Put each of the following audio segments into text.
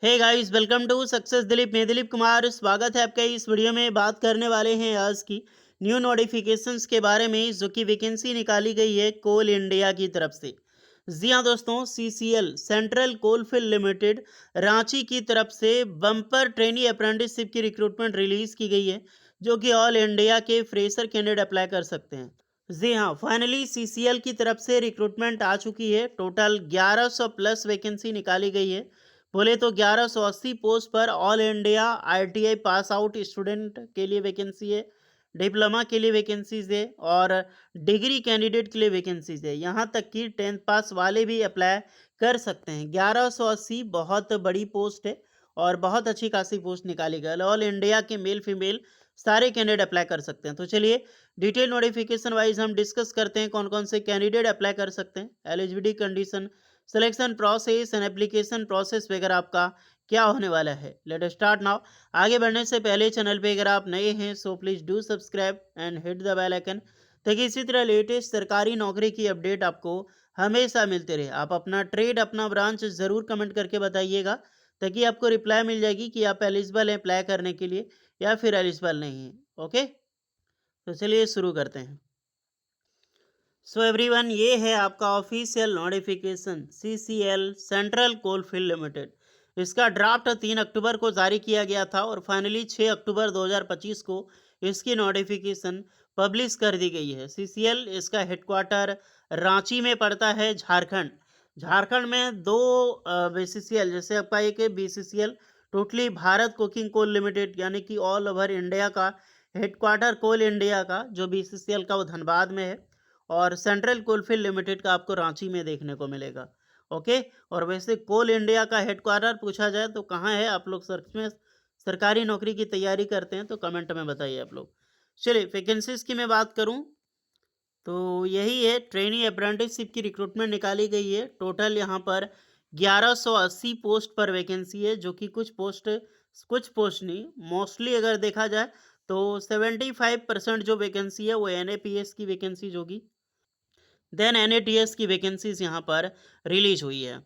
Hey guys, welcome to success Dilip. मैं दिलीप कुमार, स्वागत है आपका। इस वीडियो में बात करने वाले हैं आज की न्यू नोटिफिकेशंस के बारे में, जो कि वैकेंसी निकाली गई है कोल इंडिया की तरफ से। जी हाँ दोस्तों, CCL central coalfield limited Ranchi की तरफ से बम्पर ट्रेनी अप्रेंटिसशिप की रिक्रूटमेंट रिलीज की गई है, जो कि ऑल इंडिया के फ्रेशर कैंडिडेट अप्लाई कर सकते हैं। जी हाँ, फाइनली सीसीएल की तरफ से रिक्रूटमेंट आ चुकी है। टोटल 1100 प्लस वैकेंसी निकाली गई है। बोले तो 1180 पोस्ट पर all India ITI pass out student के लिए वैकेंसी है, डिप्लोमा के लिए वैकेंसीज है और डिग्री कैंडिडेट के लिए वैकेंसीज है। यहाँ तक कि 10th पास वाले भी अप्लाई कर सकते हैं। 1180 बहुत बड़ी पोस्ट है और बहुत अच्छी खासी पोस्ट निकाली गई। ऑल इंडिया के मेल फीमेल सारे कैंडिडेट अप्लाई कर सकते हैं। तो चलिए डिटेल नोटिफिकेशन वाइज हम डिस्कस करते हैं कौन कौन से कैंडिडेट अप्लाई कर सकते हैं, eligibility condition, selection process and application process वगैरह आपका क्या होने वाला है। Let start now. आगे बढ़ने से पहले चैनल पे अगर आप नए हैं so please do subscribe and hit the bell icon, ताकि इसी तरह लेटेस्ट सरकारी नौकरी की अपडेट आपको हमेशा मिलते रहे। आप अपना ट्रेड, अपना ब्रांच ज़रूर कमेंट करके बताइएगा, ताकि आपको रिप्लाई मिल जाएगी कि आप एलिजिबल हैं अप्लाई करने के लिए या फिर एलिजिबल नहीं है। ओके, तो चलिए शुरू करते हैं। सो एवरीवन, ये है आपका official notification CCL central coalfield limited. इसका ड्राफ्ट 3 अक्टूबर को जारी किया गया था और फाइनली 6 अक्टूबर 2025 को इसकी नोटिफिकेशन पब्लिश कर दी गई है। सीसीएल, इसका हेडक्वार्टर रांची में पड़ता है, झारखंड। झारखंड में दो बीसीसीएल, जैसे आपका एक है BCCL totally Bharat coking coal limited, यानी कि ऑल ओवर इंडिया का हेडक्वार्टर कोल इंडिया का जो बीसीसीएल का वो धनबाद में है, और सेंट्रल कोलफील्ड लिमिटेड का आपको रांची में देखने को मिलेगा। ओके, और वैसे कोल इंडिया का हेडक्वार्टर पूछा जाए तो कहाँ है? आप लोग सर्च में सरकारी नौकरी की तैयारी करते हैं तो कमेंट में बताइए आप लोग। चलिए वैकेंसीज की मैं बात करूं तो यही है, ट्रेनी अप्रेंटिसशिप की रिक्रूटमेंट निकाली गई है। टोटल यहाँ पर 1180 पोस्ट पर वैकेंसी है, जो कि कुछ पोस्ट नहीं, मोस्टली अगर देखा जाए तो 75% जो वैकेंसी है वो एनएपीएस की वैकेंसीज होगी। देन एनएटीएस की वैकेंसीज यहाँ पर रिलीज हुई है।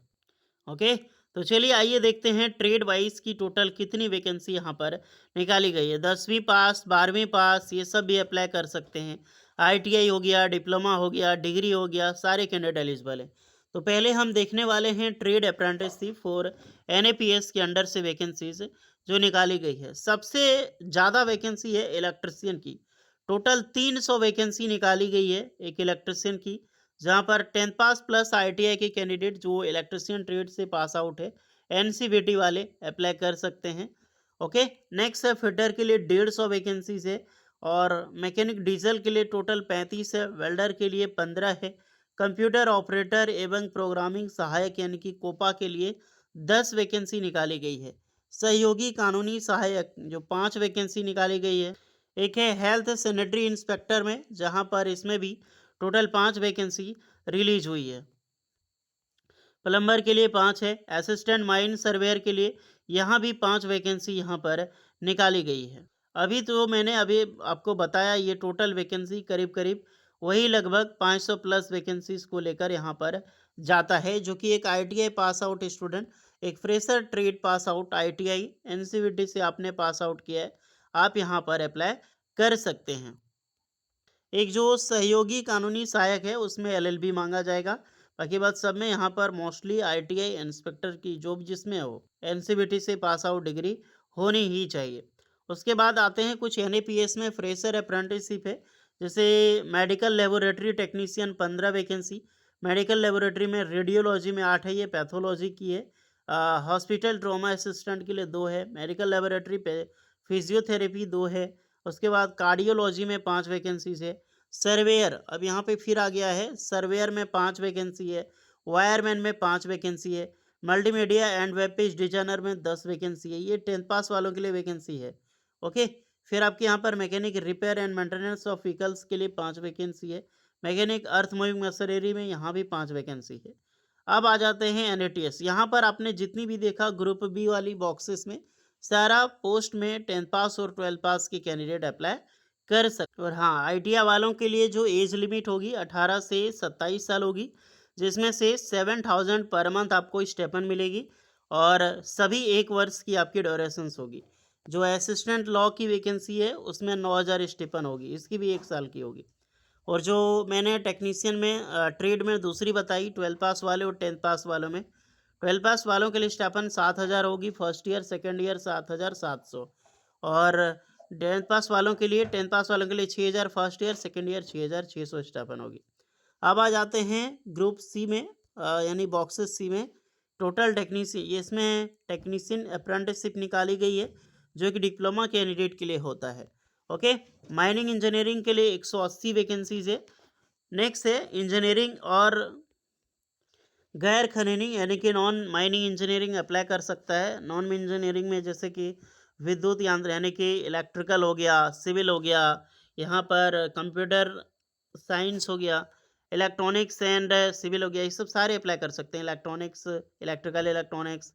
ओके, तो चलिए आइए देखते हैं ट्रेड वाइज की टोटल कितनी वैकेंसी यहाँ पर निकाली गई है। 10वीं पास, 12वीं पास, ये सब भी अप्लाई कर सकते हैं। आईटीआई हो गया, डिप्लोमा हो गया, डिग्री हो गया, सारे कैंडिडेट एलिजिबल हैं। तो पहले हम देखने वाले हैं ट्रेड अप्रेंटिसशिप फॉर एनएपीएस के अंडर से वैकेंसीज जो निकाली गई है। सबसे ज़्यादा वैकेंसी है इलेक्ट्रिशियन की। टोटल 300 वैकेंसी निकाली गई है एक इलेक्ट्रिशियन की, जहाँ पर 10th पास प्लस आईटीआई के कैंडिडेट जो इलेक्ट्रिशियन ट्रेड से पास आउट है, एनसीवीटी वाले अप्लाई कर सकते हैं। ओके, नेक्स्ट है फिटर के लिए 150 वैकेंसीज है, और मैकेनिक डीजल के लिए टोटल 35 है, वेल्डर के लिए 15 है, कंप्यूटर ऑपरेटर एवं प्रोग्रामिंग सहायक यानी कि कोपा के लिए 10 वैकेंसी निकाली गई है। सहयोगी कानूनी सहायक जो 5 वैकेंसी निकाली गई है। एक है हेल्थ सैनिटरी इंस्पेक्टर में, जहाँ पर इसमें भी टोटल 5 वैकेंसी रिलीज हुई है। प्लम्बर के लिए 5 है, असिस्टेंट माइन सर्वेयर के लिए यहाँ भी 5 वैकेंसी यहाँ पर निकाली गई है। अभी तो मैंने अभी आपको बताया, ये टोटल वैकेंसी करीब करीब वही लगभग 500 प्लस वैकेंसीज को लेकर यहाँ पर जाता है, जो कि एक आईटीआई पास आउट स्टूडेंट, एक fresher trade pass out, ITI NCVT से आपने पास आउट किया है, आप यहाँ पर अप्लाई कर सकते हैं। एक जो सहयोगी कानूनी सहायक है उसमें एलएलबी मांगा जाएगा। बाकी बात सब में यहाँ पर मोस्टली आईटीआई इंस्पेक्टर की जॉब जिसमें हो, एनसीबीटी से पास आउट डिग्री होनी ही चाहिए। उसके बाद आते हैं कुछ एनएपीएस में फ्रेशर अप्रेंटिसशिप है, जैसे medical laboratory technician 15 vacancy, medical laboratory में रेडियोलॉजी में 8 है, ये पैथोलॉजी की है। हॉस्पिटल ट्रॉमा असिस्टेंट के लिए 2 है, मेडिकल लेबोरेटरी पे फिजियोथेरेपी 2 है। उसके बाद कार्डियोलॉजी में 5 वैकेंसीज है। सर्वेयर, अब यहाँ पे फिर आ गया है, सर्वेयर में 5 वैकेंसी है, वायरमैन में 5 वैकेंसी है, multimedia and web page designer में 10 वैकेंसी है। ये 10th पास वालों के लिए वैकेंसी है। ओके, फिर आपके यहाँ पर mechanic repair and maintenance of vehicles के लिए 5 वैकेंसी है। मैकेनिक अर्थ मूविंग मशीनरी में यहाँ भी 5 वैकेंसी है। अब आ जाते हैं एनएटीएस। यहाँ पर आपने जितनी भी देखा ग्रुप बी वाली बॉक्सेस में, सारा पोस्ट में 10th पास और 12th पास के कैंडिडेट अप्लाई कर सकते। और हाँ, आईटीआई वालों के लिए जो एज लिमिट होगी 18 से 27 साल होगी, जिसमें से 7000 पर मंथ आपको स्टेपन मिलेगी, और सभी 1 वर्ष की आपकी ड्यूरेशंस होगी। जो असिस्टेंट लॉ की वैकेंसी है उसमें 9,000 स्टिपेंड होगी, इसकी भी 1 साल की होगी। और जो मैंने टेक्नीशियन में ट्रेड में दूसरी बताई 12 पास वाले और 10 पास वालों में, 12 पास वालों के लिए स्टाइपेंड 7,000 होगी, फर्स्ट ईयर सेकंड ईयर 7,700, और 10 पास वालों के लिए 10 पास वालों के लिए 6,000 first year second year 6,600 stipend होगी। अब आ जाते हैं ग्रुप सी में, यानी बॉक्सेस सी में टोटल टेक्नीशियन, ये इसमें टेक्नीशियन अप्रेंटिसशिप निकाली गई है जो कि डिप्लोमा कैंडिडेट के लिए होता है। ओके, माइनिंग इंजीनियरिंग के लिए 180 वैकेंसीज है। नेक्स्ट है इंजीनियरिंग और गैर खननी यानी कि नॉन माइनिंग इंजीनियरिंग अप्लाई कर सकता है। नॉन इंजीनियरिंग में जैसे कि विद्युत यंत्र यानी कि इलेक्ट्रिकल हो गया, सिविल हो गया, यहाँ पर कंप्यूटर साइंस हो गया, इलेक्ट्रॉनिक्स एंड सिविल हो गया, ये सब सारे अप्लाई कर सकते हैं। इलेक्ट्रॉनिक्स,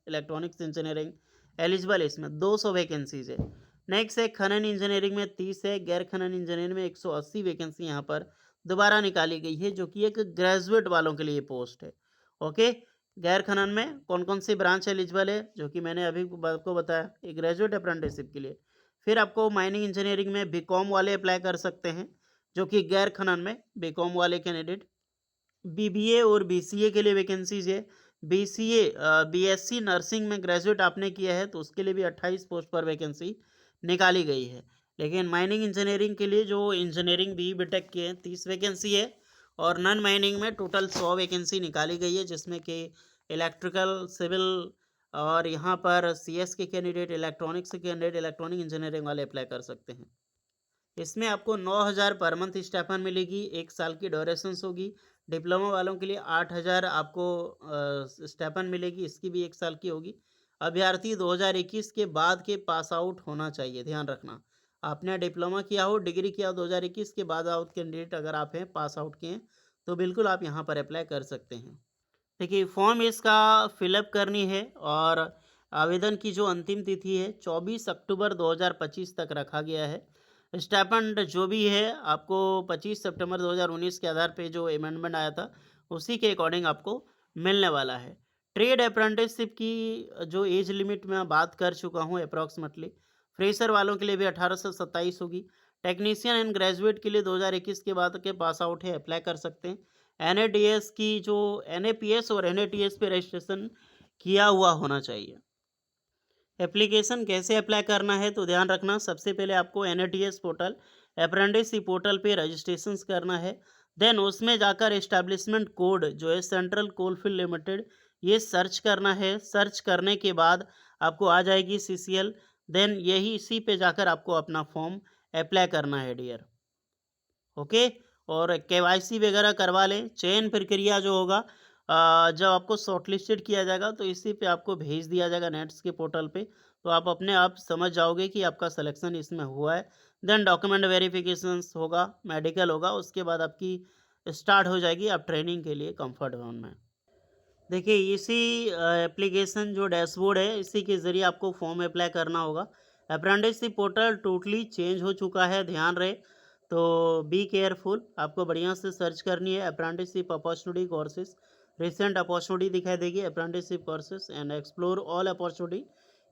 इलेक्ट्रॉनिक्स इंजीनियरिंग एलिजिबल है, इसमें 200 वैकेंसीज है। नेक्स्ट है खनन इंजीनियरिंग में 30 है, गैर खनन इंजीनियरिंग में 180 वैकेंसी यहाँ पर दोबारा निकाली गई है जो कि एक ग्रेजुएट वालों के लिए पोस्ट है। ओके, गैर खनन में कौन कौन सी ब्रांच एलिजिबल है जो कि मैंने अभी आपको बताया, एक ग्रेजुएट अप्रेंटिसशिप के लिए। फिर आपको माइनिंग इंजीनियरिंग में बीकॉम वाले अप्लाई कर सकते हैं जो कि गैर खनन में बीकॉम वाले कैंडिडेट। बीबीए और बीसीए के लिए वैकेंसीज है। बीसीए बीएससी नर्सिंग में ग्रेजुएट आपने किया है तो उसके लिए भी 28 पोस्ट पर वैकेंसी निकाली गई है। लेकिन माइनिंग इंजीनियरिंग के लिए जो इंजीनियरिंग बी बीटेक के हैं 30 वैकेंसी है, और नॉन माइनिंग में टोटल 100 वैकेंसी निकाली गई है जिसमें कि इलेक्ट्रिकल, सिविल और यहाँ पर सीएस के कैंडिडेट, इलेक्ट्रॉनिक्स के कैंडिडेट, इलेक्ट्रॉनिक इंजीनियरिंग वाले अप्लाई कर सकते हैं। इसमें आपको 9,000 पर मंथ स्टाइपेंड मिलेगी, 1 साल की ड्यूरेशंस होगी। डिप्लोमा वालों के लिए 8,000 आपको स्टाइपेंड मिलेगी, इसकी भी 1 साल की होगी। अभ्यर्थी 2021 के बाद के पास आउट होना चाहिए, ध्यान रखना। आपने डिप्लोमा किया हो, डिग्री किया हो 2021 के बाद आउट कैंडिडेट अगर आप हैं, पास आउट किए हैं, तो बिल्कुल आप यहाँ पर अप्लाई कर सकते हैं। देखिए फॉर्म इसका फिलअप करनी है और आवेदन की जो अंतिम तिथि है 24 अक्टूबर 2025 तक रखा गया है। स्टाइपेंड जो भी है आपको 25 सितंबर 2019 के आधार पे जो अमेंडमेंट आया था उसी के अकॉर्डिंग आपको मिलने वाला है। ट्रेड अप्रेंटिसशिप की जो एज लिमिट मैं बात कर चुका हूँ अप्रॉक्सीमेटली, फ्रेशर वालों के लिए भी 18 से 27 होगी। टेक्नीशियन एंड ग्रेजुएट के लिए 2021 के बाद के पास आउट है, अप्लाई कर सकते हैं। एनएडीएस की जो एनएपीएस और एनएटीएस पे रजिस्ट्रेशन किया हुआ होना चाहिए। एप्लीकेशन कैसे अप्लाई करना है तो ध्यान रखना, सबसे पहले आपको एनएटीएस पोर्टल, अप्रेंटिसशिप पोर्टल पे रजिस्ट्रेशन करना है। देन उसमें जाकर एस्टैब्लिशमेंट कोड जो है सेंट्रल कोलफील्ड लिमिटेड, ये सर्च करना है। सर्च करने के बाद आपको आ जाएगी सीसीएल, देन यही इसी पे जाकर आपको अपना फॉर्म अप्लाई करना है डियर। ओके, और केवाईसी वगैरह करवा लें। चयन प्रक्रिया जो होगा जब आपको शॉर्टलिस्टेड किया जाएगा तो इसी पे आपको भेज दिया जाएगा नेट्स के पोर्टल पे, तो आप अपने आप समझ जाओगे कि आपका सिलेक्शन इसमें हुआ है। देन डॉक्यूमेंट वेरिफिकेशंस होगा, मेडिकल होगा, उसके बाद आपकी स्टार्ट हो जाएगी आप ट्रेनिंग के लिए कंफर्ट जोन में। देखिए इसी एप्लीकेशन जो डैशबोर्ड है इसी के ज़रिए आपको फॉर्म अप्लाई करना होगा। अप्रेंटिसशिप पोर्टल टोटली चेंज हो चुका है, ध्यान रहे, तो बी केयरफुल। आपको बढ़िया से सर्च करनी है apprenticeship opportunity courses, recent opportunity दिखाई देगी apprenticeship courses and explore all opportunity.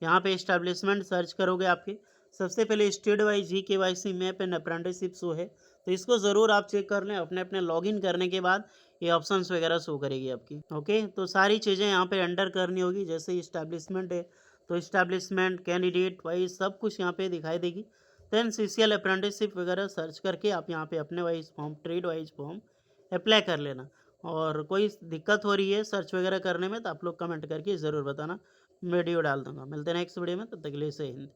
यहाँ पे इस्टेब्लिशमेंट सर्च करोगे आपके सबसे पहले state wise G K Y C map and apprenticeship show है, तो इसको ज़रूर आप चेक कर लें। अपने अपने लॉगिन करने के बाद ये ऑप्शंस वगैरह शो करेगी आपकी। ओके, तो सारी चीज़ें यहाँ पे एंटर करनी होगी, जैसे इस्टेब्लिशमेंट है तो इस्टेब्लिशमेंट, कैंडिडेट वाइज सब कुछ यहाँ पे दिखाई देगी। देन सीसीएल अप्रेंटिसशिप वगैरह सर्च करके आप यहाँ पे अपने wise form, trade wise form apply कर लेना। और कोई दिक्कत हो रही है सर्च वगैरह करने में तो आप लोग कमेंट करके ज़रूर बताना, वीडियो डाल दूँगा। मिलते हैं नेक्स्ट वीडियो में, तब तक के लिए जय हिंद।